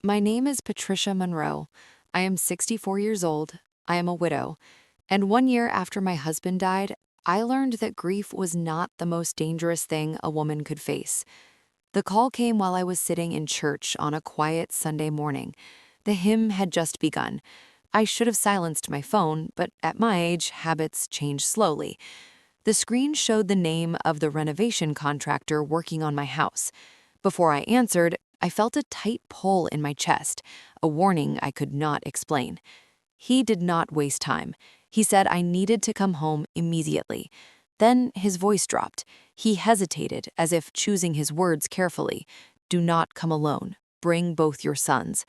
My name is Patricia Monroe. I am 64 years old. I am a widow. And 1 year after my husband died, I learned that grief was not the most dangerous thing a woman could face. The call came while I was sitting in church on a quiet Sunday morning. The hymn had just begun. I should have silenced my phone, but at my age, habits change slowly. The screen showed the name of the renovation contractor working on my house. Before I answered, I felt a tight pull in my chest, a warning I could not explain. He did not waste time. He said I needed to come home immediately. Then his voice dropped. He hesitated, as if choosing his words carefully. "Do not come alone. Bring both your sons."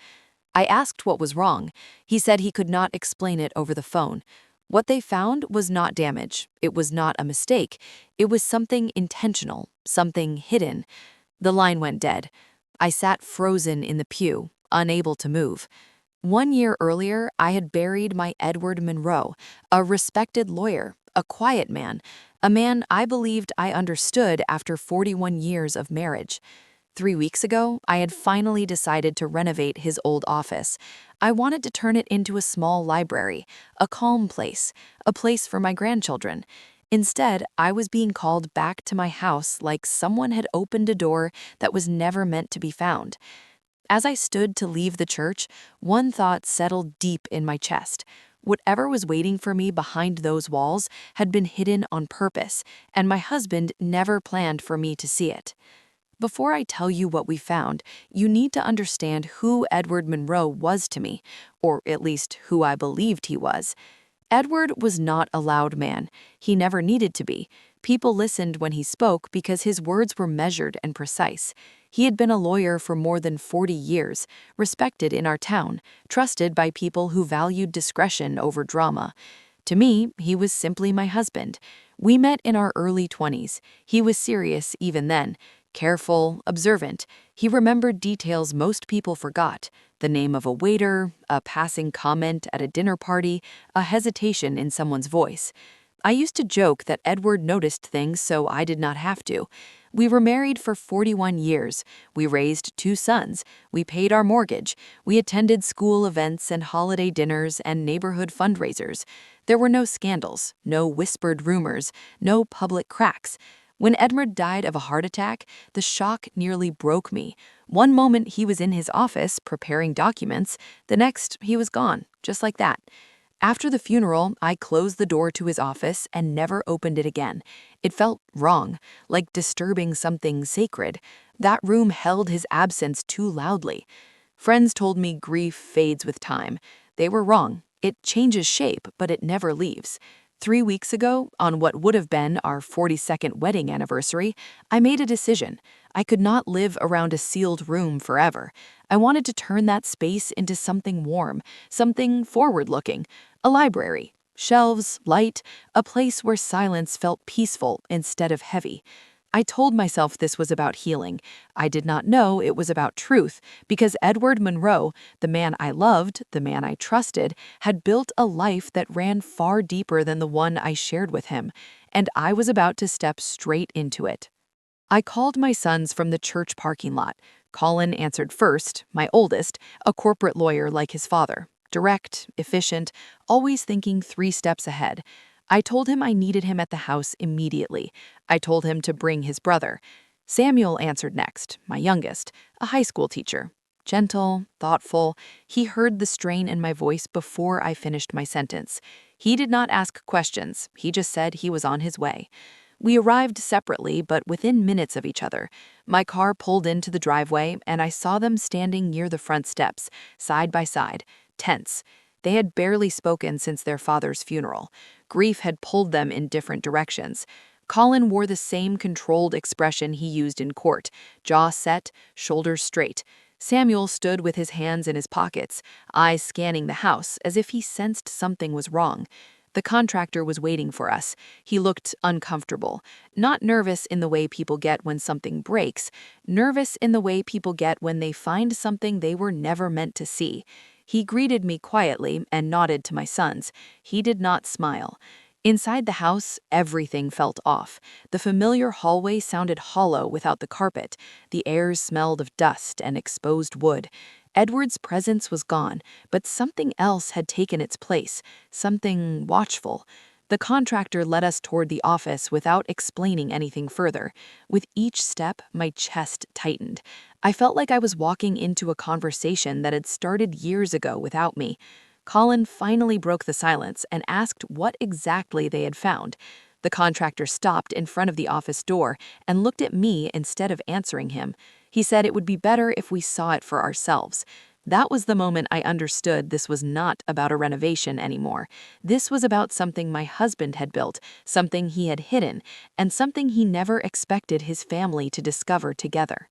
I asked what was wrong. He said he could not explain it over the phone. What they found was not damage. It was not a mistake. It was something intentional, something hidden. The line went dead. I sat frozen in the pew, unable to move. 1 year earlier, I had buried my Edward Monroe, a respected lawyer, a quiet man, a man I believed I understood after 41 years of marriage. 3 weeks ago, I had finally decided to renovate his old office. I wanted to turn it into a small library, a calm place, a place for my grandchildren. Instead, I was being called back to my house like someone had opened a door that was never meant to be found. As I stood to leave the church, one thought settled deep in my chest. Whatever was waiting for me behind those walls had been hidden on purpose, and my husband never planned for me to see it. Before I tell you what we found, you need to understand who Edward Monroe was to me, or at least who I believed he was. Edward was not a loud man. He never needed to be. People listened when he spoke because his words were measured and precise. He had been a lawyer for more than 40 years, respected in our town, trusted by people who valued discretion over drama. To me, he was simply my husband. We met in our early 20s. He was serious even then, careful, observant. He remembered details most people forgot: the name of a waiter, a passing comment at a dinner party, a hesitation in someone's voice. I used to joke that Edward noticed things so I did not have to. We were married for 41 years. We raised 2 sons. We paid our mortgage. We attended school events and holiday dinners and neighborhood fundraisers. There were no scandals, no whispered rumors, no public cracks. When Edward died of a heart attack, the shock nearly broke me. One moment he was in his office preparing documents, the next he was gone, just like that. After the funeral, I closed the door to his office and never opened it again. It felt wrong, like disturbing something sacred. That room held his absence too loudly. Friends told me grief fades with time. They were wrong. It changes shape, but it never leaves. 3 weeks ago, on what would have been our 42nd wedding anniversary, I made a decision. I could not live around a sealed room forever. I wanted to turn that space into something warm, something forward-looking, a library, shelves, light, a place where silence felt peaceful instead of heavy. I told myself this was about healing. I did not know it was about truth, because Edward Monroe, the man I loved, the man I trusted, had built a life that ran far deeper than the one I shared with him, and I was about to step straight into it. I called my sons from the church parking lot. Colin answered first, my oldest, a corporate lawyer like his father, direct, efficient, always thinking 3 steps ahead. I told him I needed him at the house immediately. I told him to bring his brother. Samuel answered next, my youngest, a high school teacher. Gentle, thoughtful, he heard the strain in my voice before I finished my sentence. He did not ask questions. He just said he was on his way. We arrived separately, but within minutes of each other. My car pulled into the driveway, and I saw them standing near the front steps, side by side, tense. They had barely spoken since their father's funeral. Grief had pulled them in different directions. Colin wore the same controlled expression he used in court, jaw set, shoulders straight. Samuel stood with his hands in his pockets, eyes scanning the house as if he sensed something was wrong. The contractor was waiting for us. He looked uncomfortable, not nervous in the way people get when something breaks, nervous in the way people get when they find something they were never meant to see. He greeted me quietly and nodded to my sons. He did not smile. Inside the house, everything felt off. The familiar hallway sounded hollow without the carpet. The air smelled of dust and exposed wood. Edward's presence was gone, but something else had taken its place, something watchful. The contractor led us toward the office without explaining anything further. With each step, my chest tightened. I felt like I was walking into a conversation that had started years ago without me. Colin finally broke the silence and asked what exactly they had found. The contractor stopped in front of the office door and looked at me instead of answering him. He said it would be better if we saw it for ourselves. That was the moment I understood this was not about a renovation anymore. This was about something my husband had built, something he had hidden, and something he never expected his family to discover together.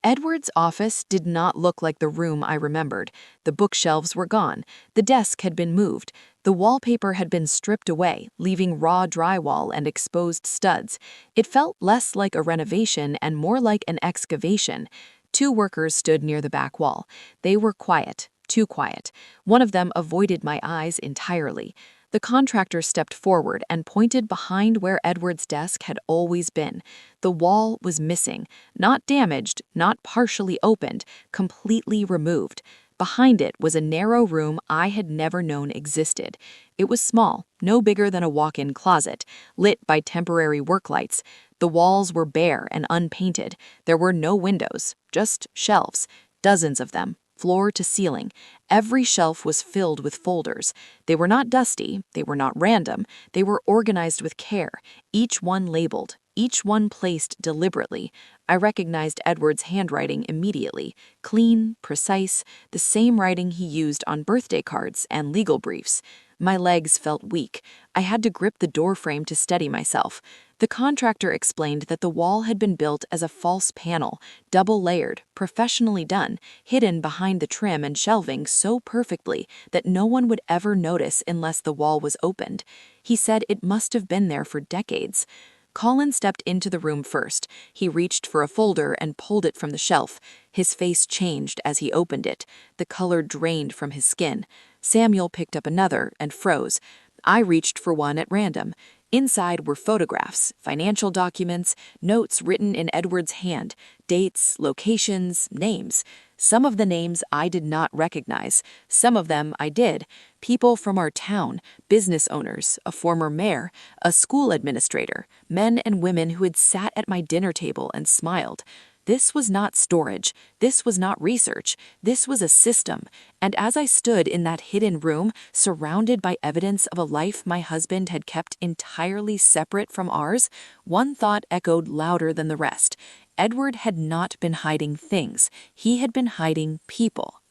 Edward's office did not look like the room I remembered. The bookshelves were gone. The desk had been moved. The wallpaper had been stripped away, leaving raw drywall and exposed studs. It felt less like a renovation and more like an excavation. Two workers stood near the back wall. They were quiet, too quiet. One of them avoided my eyes entirely. The contractor stepped forward and pointed behind where Edward's desk had always been. The wall was missing, not damaged, not partially opened, completely removed. Behind it was a narrow room I had never known existed. It was small, no bigger than a walk-in closet, lit by temporary work lights. The walls were bare and unpainted. There were no windows, just shelves, dozens of them, floor to ceiling. Every shelf was filled with folders. They were not dusty, they were not random, they were organized with care, each one labeled, each one placed deliberately. I recognized Edward's handwriting immediately, clean, precise, the same writing he used on birthday cards and legal briefs. My legs felt weak. I had to grip the doorframe to steady myself. The contractor explained that the wall had been built as a false panel, double-layered, professionally done, hidden behind the trim and shelving so perfectly that no one would ever notice unless the wall was opened. He said it must have been there for decades. Colin stepped into the room first. He reached for a folder and pulled it from the shelf. His face changed as he opened it. The color drained from his skin. Samuel picked up another and froze. I reached for one at random. Inside were photographs, financial documents, notes written in Edward's hand, dates, locations, names. Some of the names I did not recognize. Some of them I did. People from our town, business owners, a former mayor, a school administrator, men and women who had sat at my dinner table and smiled. This was not storage. This was not research. This was a system. And as I stood in that hidden room, surrounded by evidence of a life my husband had kept entirely separate from ours, one thought echoed louder than the rest. Edward had not been hiding things. He had been hiding people.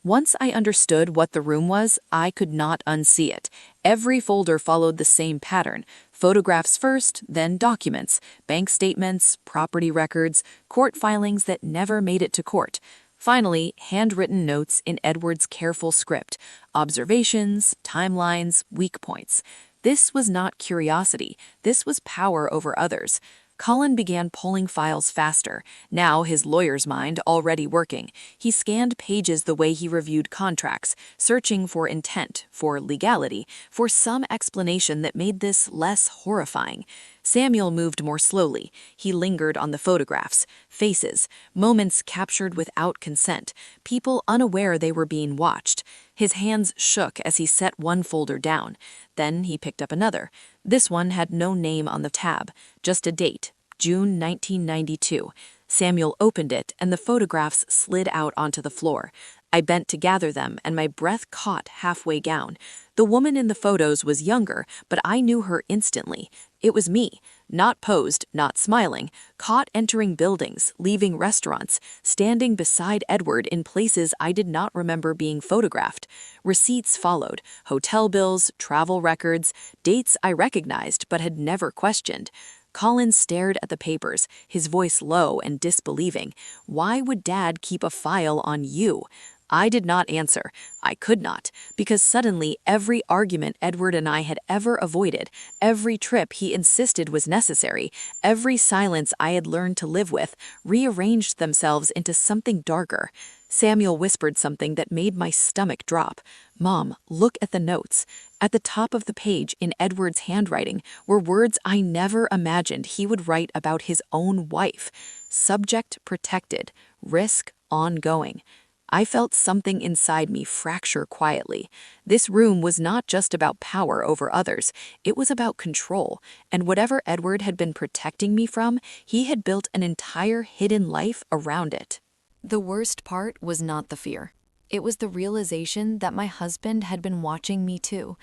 Once I understood what the room was, I could not unsee it. Every folder followed the same pattern. Photographs first, then documents, bank statements, property records, court filings that never made it to court. Finally, handwritten notes in Edward's careful script, observations, timelines, weak points. This was not curiosity. This was power over others. Colin began pulling files faster, now his lawyer's mind already working. He scanned pages the way he reviewed contracts, searching for intent, for legality, for some explanation that made this less horrifying. Samuel moved more slowly. He lingered on the photographs, faces, moments captured without consent, people unaware they were being watched. His hands shook as he set one folder down. Then he picked up another. This one had no name on the tab, just a date, June 1992. Samuel opened it, and the photographs slid out onto the floor. I bent to gather them, and my breath caught halfway down. The woman in the photos was younger, but I knew her instantly. It was me, not posed, not smiling, caught entering buildings, leaving restaurants, standing beside Edward in places I did not remember being photographed. Receipts followed, hotel bills, travel records, dates I recognized but had never questioned. Colin stared at the papers, his voice low and disbelieving. Why would Dad keep a file on you? I did not answer. I could not, because suddenly every argument Edward and I had ever avoided, every trip he insisted was necessary, every silence I had learned to live with, rearranged themselves into something darker. Samuel whispered something that made my stomach drop. "Mom, look at the notes." At the top of the page, in Edward's handwriting, were words I never imagined he would write about his own wife. Subject protected, risk ongoing. I felt something inside me fracture quietly. This room was not just about power over others, it was about control, and whatever Edward had been protecting me from, he had built an entire hidden life around it. The worst part was not the fear. It was the realization that my husband had been watching me too.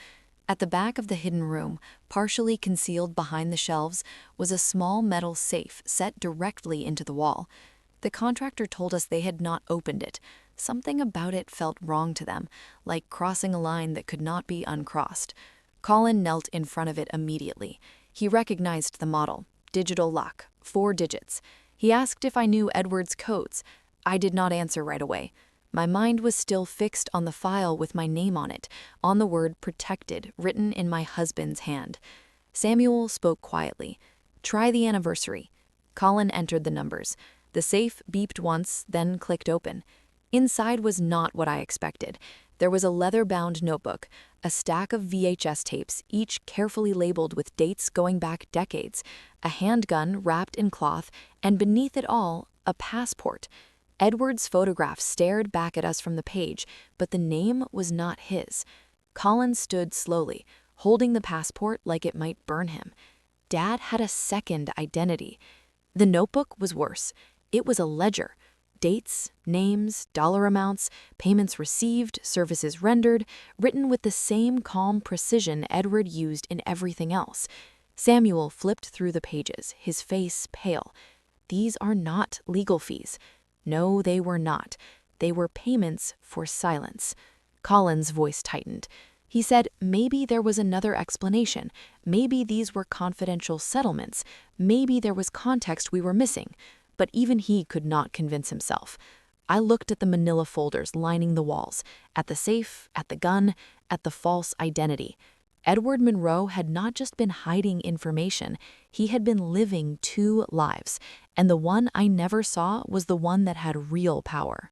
At the back of the hidden room, partially concealed behind the shelves, was a small metal safe set directly into the wall. The contractor told us they had not opened it. Something about it felt wrong to them, like crossing a line that could not be uncrossed. Colin knelt in front of it immediately. He recognized the model, digital lock, 4 digits. He asked if I knew Edward's codes. I did not answer right away. My mind was still fixed on the file with my name on it, on the word protected written in my husband's hand. Samuel spoke quietly. Try the anniversary. Colin entered the numbers. The safe beeped once, then clicked open. Inside was not what I expected. There was a leather-bound notebook, a stack of VHS tapes, each carefully labeled with dates going back decades, a handgun wrapped in cloth, and beneath it all, a passport. Edward's photograph stared back at us from the page, but the name was not his. Colin stood slowly, holding the passport like it might burn him. Dad had a second identity. The notebook was worse. It was a ledger. Dates, names, dollar amounts, payments received, services rendered, written with the same calm precision Edward used in everything else. Samuel flipped through the pages, his face pale. These are not legal fees. No, they were not. They were payments for silence. Colin's voice tightened. He said maybe there was another explanation. Maybe these were confidential settlements. Maybe there was context we were missing. But even he could not convince himself. I looked at the manila folders lining the walls, at the safe, at the gun, at the false identity. Edward Monroe had not just been hiding information, he had been living 2 lives, and the one I never saw was the one that had real power.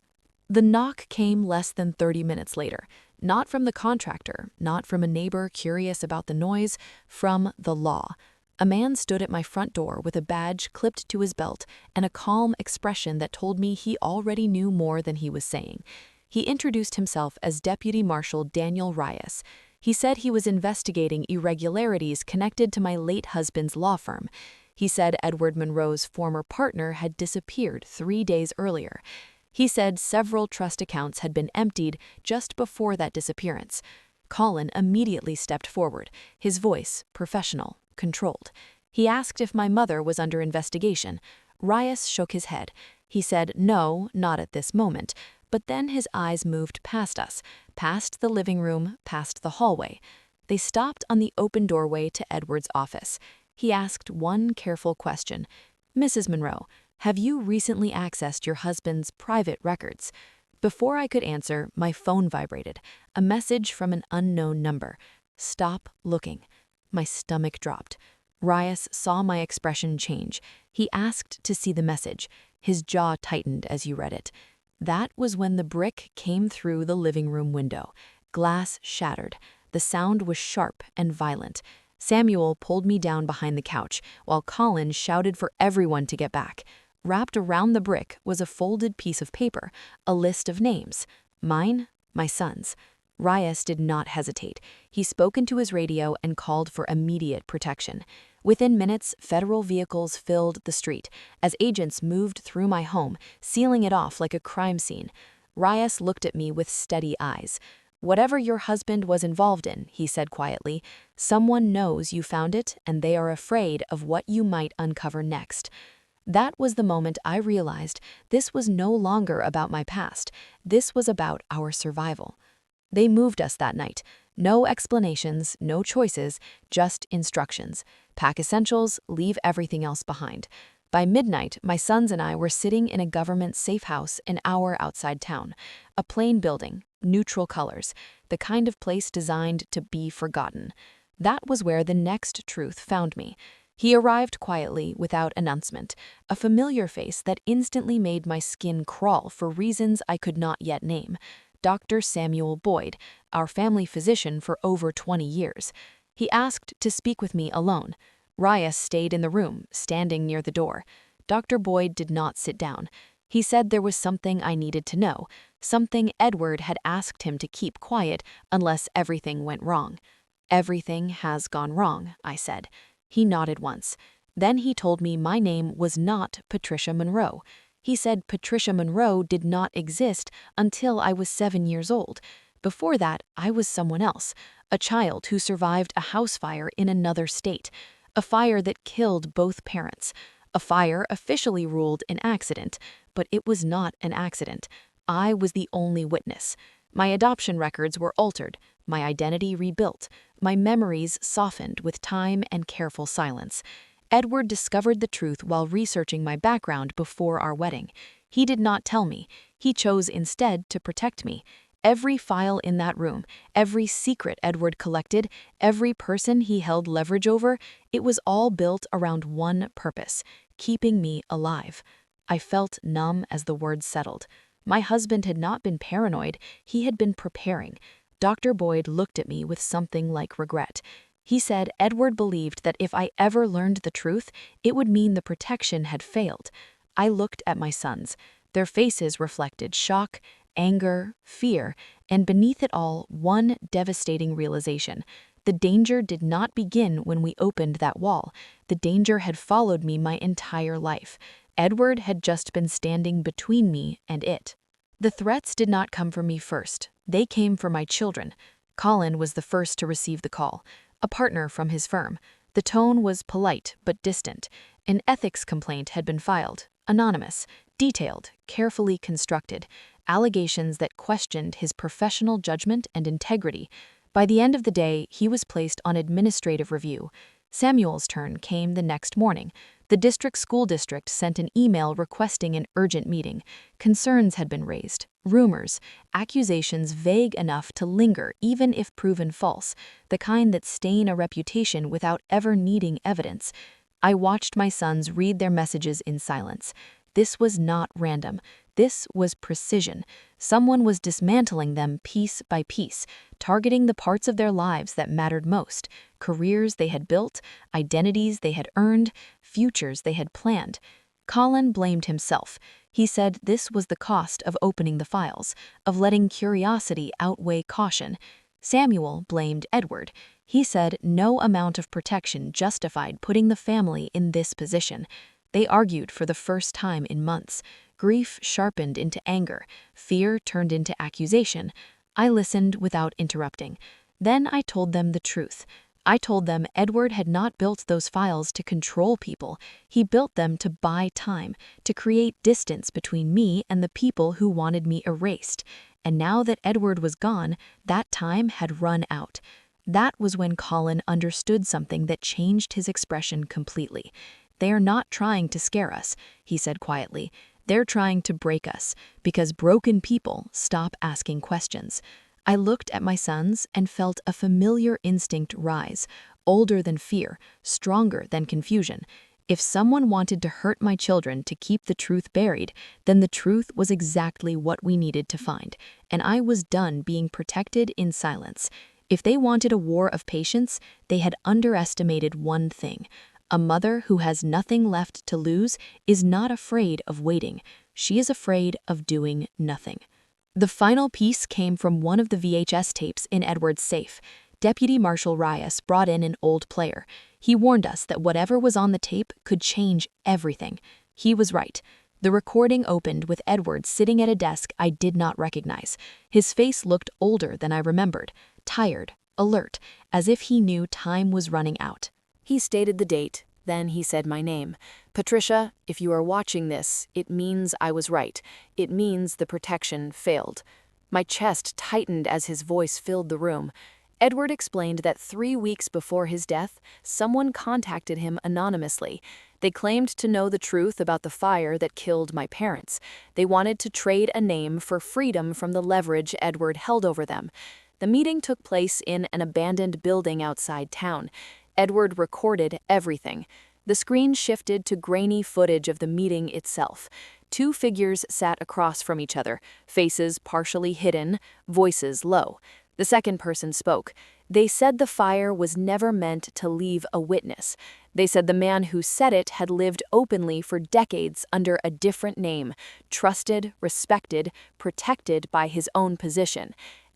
The knock came less than 30 minutes later, not from the contractor, not from a neighbor curious about the noise, from the law. A man stood at my front door with a badge clipped to his belt and a calm expression that told me he already knew more than he was saying. He introduced himself as Deputy Marshal Daniel Reyes. He said he was investigating irregularities connected to my late husband's law firm. He said Edward Monroe's former partner had disappeared 3 days earlier. He said several trust accounts had been emptied just before that disappearance. Colin immediately stepped forward, his voice professional, controlled. He asked if my mother was under investigation. Reyes shook his head. He said no, not at this moment. But then his eyes moved past us, past the living room, past the hallway. They stopped on the open doorway to Edward's office. He asked one careful question. Mrs. Monroe, have you recently accessed your husband's private records? Before I could answer, my phone vibrated. A message from an unknown number. Stop looking. My stomach dropped. Reyes saw my expression change. He asked to see the message. His jaw tightened as he read it. That was when the brick came through the living room window. Glass shattered. The sound was sharp and violent. Samuel pulled me down behind the couch, while Colin shouted for everyone to get back. Wrapped around the brick was a folded piece of paper, a list of names. Mine, my son's. Reyes did not hesitate. He spoke into his radio and called for immediate protection. Within minutes, federal vehicles filled the street as agents moved through my home, sealing it off like a crime scene. Reyes looked at me with steady eyes. Whatever your husband was involved in, he said quietly, someone knows you found it and they are afraid of what you might uncover next. That was the moment I realized this was no longer about my past. This was about our survival. They moved us that night. No explanations, no choices, just instructions. Pack essentials, leave everything else behind. By midnight, my sons and I were sitting in a government safe house an hour outside town. A plain building, neutral colors, the kind of place designed to be forgotten. That was where the next truth found me. He arrived quietly, without announcement, a familiar face that instantly made my skin crawl for reasons I could not yet name. Dr. Samuel Boyd, our family physician for over 20 years. He asked to speak with me alone. Reyes stayed in the room, standing near the door. Dr. Boyd did not sit down. He said there was something I needed to know, something Edward had asked him to keep quiet unless everything went wrong. "Everything has gone wrong," I said. He nodded once. Then he told me my name was not Patricia Monroe. He said Patricia Monroe did not exist until I was 7 years old. Before that, I was someone else, a child who survived a house fire in another state, a fire that killed both parents. A fire officially ruled an accident, but it was not an accident. I was the only witness. My adoption records were altered, my identity rebuilt, my memories softened with time and careful silence. Edward discovered the truth while researching my background before our wedding. He did not tell me. He chose instead to protect me. Every file in that room, every secret Edward collected, every person he held leverage over, it was all built around one purpose: keeping me alive. I felt numb as the words settled. My husband had not been paranoid, he had been preparing. Dr. Boyd looked at me with something like regret. He said Edward believed that if I ever learned the truth, it would mean the protection had failed. I looked at my sons. Their faces reflected shock, anger, fear, and beneath it all, one devastating realization. The danger did not begin when we opened that wall. The danger had followed me my entire life. Edward had just been standing between me and it. The threats did not come from me first. They came from my children. Colin was the first to receive the call, a partner from his firm. The tone was polite but distant. An ethics complaint had been filed, anonymous, detailed, carefully constructed, allegations that questioned his professional judgment and integrity. By the end of the day, he was placed on administrative review. Samuel's turn came the next morning. The district school district sent an email requesting an urgent meeting. Concerns had been raised, rumors, accusations vague enough to linger even if proven false, the kind that stain a reputation without ever needing evidence. I watched my sons read their messages in silence. This was not random. This was precision. Someone was dismantling them piece by piece, targeting the parts of their lives that mattered most: careers they had built, identities they had earned, futures they had planned. Colin blamed himself. He said this was the cost of opening the files, of letting curiosity outweigh caution. Samuel blamed Edward. He said no amount of protection justified putting the family in this position. They argued for the first time in months. Grief sharpened into anger. Fear turned into accusation. I listened without interrupting. Then I told them the truth. I told them Edward had not built those files to control people. He built them to buy time, to create distance between me and the people who wanted me erased. And now that Edward was gone, that time had run out. That was when Colin understood something that changed his expression completely. "They are not trying to scare us," he said quietly. "They're trying to break us, because broken people stop asking questions." I looked at my sons and felt a familiar instinct rise, older than fear, stronger than confusion. If someone wanted to hurt my children to keep the truth buried, then the truth was exactly what we needed to find, and I was done being protected in silence. If they wanted a war of patience, they had underestimated one thing. A mother who has nothing left to lose is not afraid of waiting. She is afraid of doing nothing. The final piece came from one of the VHS tapes in Edward's safe. Deputy Marshal Rias brought in an old player. He warned us that whatever was on the tape could change everything. He was right. The recording opened with Edward sitting at a desk I did not recognize. His face looked older than I remembered, tired, alert, as if he knew time was running out. He stated the date, then he said my name. "Patricia, if you are watching this, it means I was right. It means the protection failed." My chest tightened as his voice filled the room. Edward explained that 3 weeks before his death, someone contacted him anonymously. They claimed to know the truth about the fire that killed my parents. They wanted to trade a name for freedom from the leverage Edward held over them. The meeting took place in an abandoned building outside town. Edward recorded everything. The screen shifted to grainy footage of the meeting itself. 2 figures sat across from each other, faces partially hidden, voices low. The second person spoke. "They said the fire was never meant to leave a witness. They said the man who said it had lived openly for decades under a different name, trusted, respected, protected by his own position.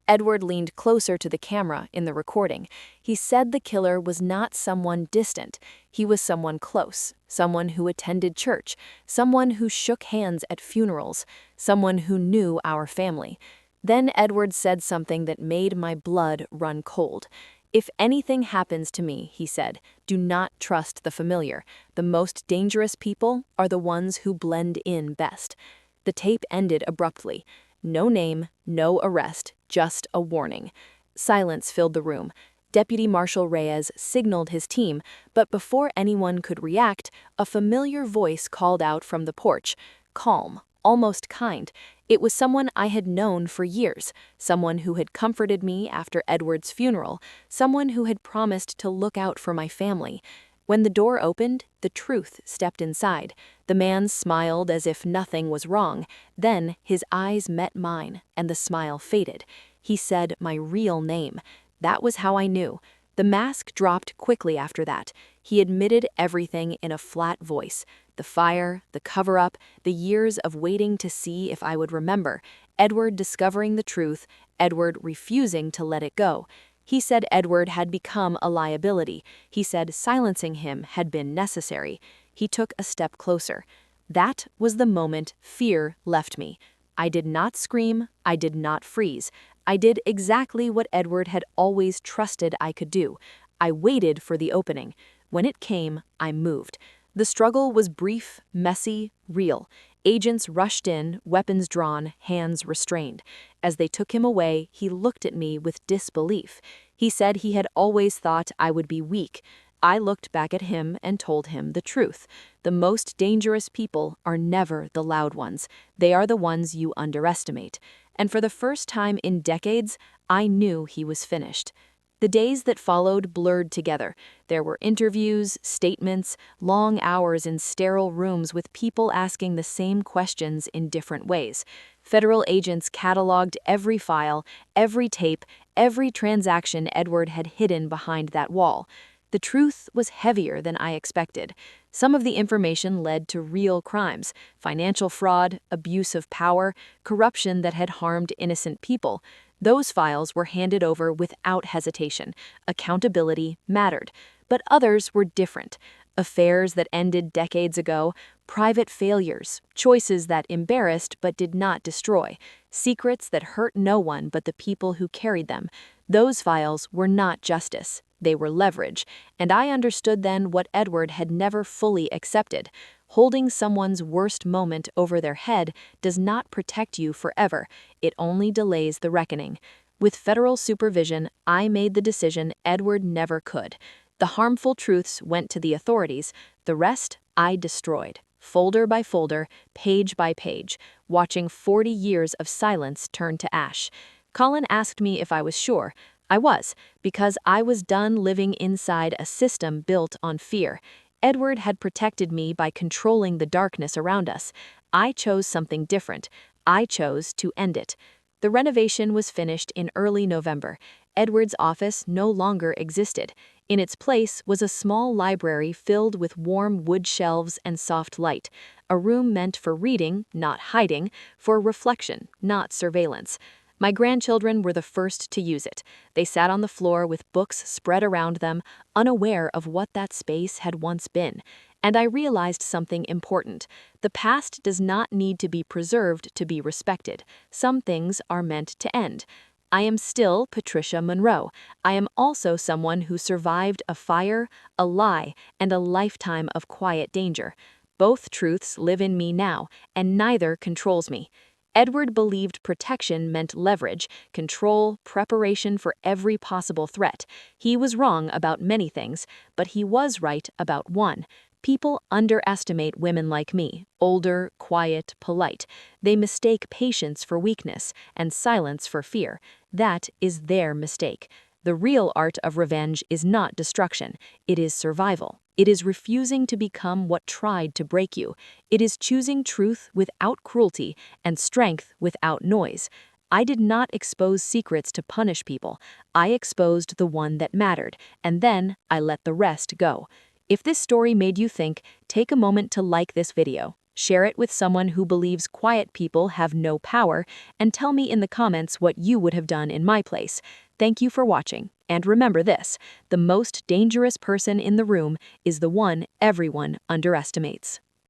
Edward leaned closer to the camera in the recording. He said the killer was not someone distant. He was someone close, someone who attended church, someone who shook hands at funerals, someone who knew our family. Then Edward said something that made my blood run cold. "If anything happens to me," he said, "do not trust the familiar. The most dangerous people are the ones who blend in best." The tape ended abruptly. No name, no arrest, just a warning. Silence filled the room. Deputy Marshal Reyes signaled his team, but before anyone could react, a familiar voice called out from the porch, calm, almost kind. It was someone I had known for years, someone who had comforted me after Edward's funeral, someone who had promised to look out for my family. When the door opened, the truth stepped inside. The man smiled as if nothing was wrong. Then his eyes met mine, and the smile faded. He said my real name. That was how I knew. The mask dropped quickly after that. He admitted everything in a flat voice. The fire, the cover-up, the years of waiting to see if I would remember. Edward discovering the truth, Edward refusing to let it go. He said Edward had become a liability. He said silencing him had been necessary. He took a step closer. That was the moment fear left me. I did not scream. I did not freeze. I did exactly what Edward had always trusted I could do. I waited for the opening. When it came, I moved. The struggle was brief, messy, real. Agents rushed in, weapons drawn, hands restrained. As they took him away, he looked at me with disbelief. He said he had always thought I would be weak. I looked back at him and told him the truth. The most dangerous people are never the loud ones. They are the ones you underestimate. And for the first time in decades, I knew he was finished. The days that followed blurred together. There were interviews, statements, long hours in sterile rooms with people asking the same questions in different ways. Federal agents cataloged every file, every tape, every transaction Edward had hidden behind that wall. The truth was heavier than I expected. Some of the information led to real crimes, financial fraud, abuse of power, corruption that had harmed innocent people. Those files were handed over without hesitation. Accountability mattered. But others were different. Affairs that ended decades ago, private failures, choices that embarrassed but did not destroy, secrets that hurt no one but the people who carried them. Those files were not justice. They were leverage, and I understood then what Edward had never fully accepted. Holding someone's worst moment over their head does not protect you forever. It only delays the reckoning. With federal supervision, I made the decision Edward never could. The harmful truths went to the authorities. The rest I destroyed, folder by folder, page by page, watching 40 years of silence turn to ash. Colin asked me if I was sure. I was, because I was done living inside a system built on fear. Edward had protected me by controlling the darkness around us. I chose something different. I chose to end it. The renovation was finished in early November. Edward's office no longer existed. In its place was a small library filled with warm wood shelves and soft light, a room meant for reading, not hiding, for reflection, not surveillance. My grandchildren were the first to use it. They sat on the floor with books spread around them, unaware of what that space had once been. And I realized something important. The past does not need to be preserved to be respected. Some things are meant to end. I am still Patricia Monroe. I am also someone who survived a fire, a lie, and a lifetime of quiet danger. Both truths live in me now, and neither controls me. Edward believed protection meant leverage, control, preparation for every possible threat. He was wrong about many things, but he was right about one. People underestimate women like me, older, quiet, polite. They mistake patience for weakness and silence for fear. That is their mistake. The real art of revenge is not destruction. It is survival. It is refusing to become what tried to break you. It is choosing truth without cruelty and strength without noise. I did not expose secrets to punish people. I exposed the one that mattered, and then I let the rest go. If this story made you think, take a moment to like this video. Share it with someone who believes quiet people have no power, and tell me in the comments what you would have done in my place. Thank you for watching, and remember this: the most dangerous person in the room is the one everyone underestimates.